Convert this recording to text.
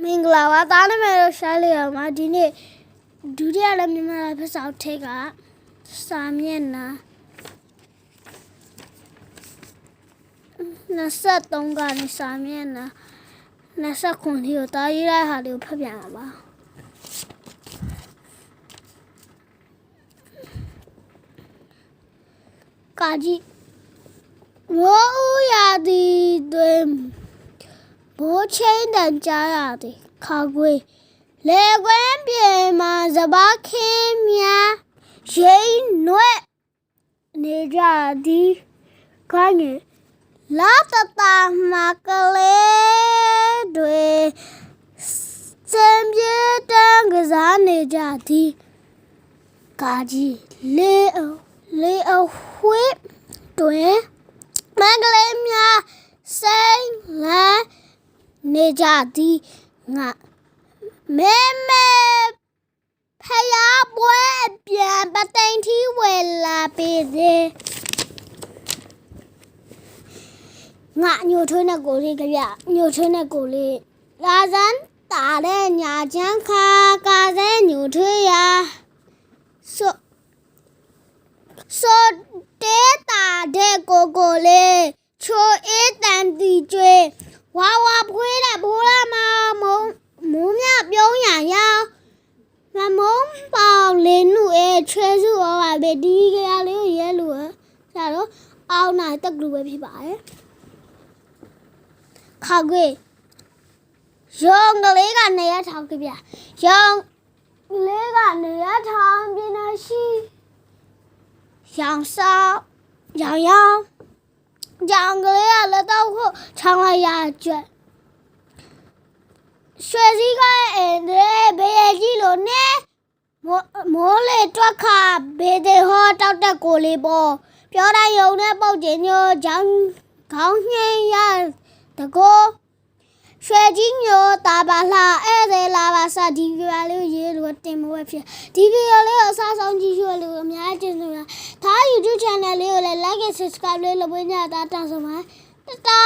မင်္ဂလာပါသားနာမည်တော့ရှားလေးအောင်ပါဒီနေ့ဒုတိယလည်းမြန်မာလာဖက်ဆောင်ထက်ကစာမျက်နှာ23ကနေစာမျက်နှာ29ကိုတားရေးရဟာလေးကိုဖတ်ပြမှာပါကာကြီးမိုးရာသီတွင်မိုးချင်းတန်ကြားရသည်ခါခွေလေကွင်းပြေမှာစပါးခင်းများရိမ်နွဲ့နေကြသည်ခိုင်းလာတတာမှာကလေးတွေစံပြေတန်းကစားနေကြသည်ကာကြီးလေအဝှေ့တွင်မင်္ဂလေးများစိန်လန်းနေကြသည်ငါမဲဖယားပွဲပြန်ပသိမ်ထီဝယ်လာပေသေးငါညိုထွေးနဲ့ကိုလေးကြပြညိုထွေးနဲ့ကိုလေးလာစမ်းတာတဲ့ညာချမ်းခါကာစဲညိုထွေးရာဆိုတဲတာတဲ့ကိုလေးချိုအေးတန်တီကျွေးဝါဖွေးတဲ့ဘိုးလာမမိုးမြပြုံးရရောက်မမုံပေါင်လေးနုချွဲစုရောပါပဲဒီကြရလေးရဲလို့ဆရာတော့အောင်းနိုင်တက်ကူပဲဖြစ်ပါတယ်ခါကွေရောင်ကလေးကနေရထောင်ကြပြရောင်လေးကနေရထောင်ပြနေရှိရောင်စားရောင်ကလေးကလည်းတော့ခုချောင်းလိုက်ရကြွရွှေစည်းကအဲဘေးကြီးလို့နဲ့မိုးလေတွက်ခါဘေးတဲ့ဟောတောက်တက်ကိုလေးပေါ်ပြောတိုင်းယုံနဲ့ပုတ်ကျင်ညိုချောင်းခေါင်းညင်းရတကောရွှေကြီးညိုတာပါလှဧည့်သည်လာပါစဒီဗီဒီယိုလေးရေးလို့တင်မွေးဖြစ်ဒီဗီဒီယိုလေးကိုအစားဆုံးကြည့်ရှုလို့အများကြီးကျေးဇူးပါထား YouTube channel လေးကိုလည်း like and subscribe လေးလုပ်ပေးကြတာတောင်းဆိုပါတတာ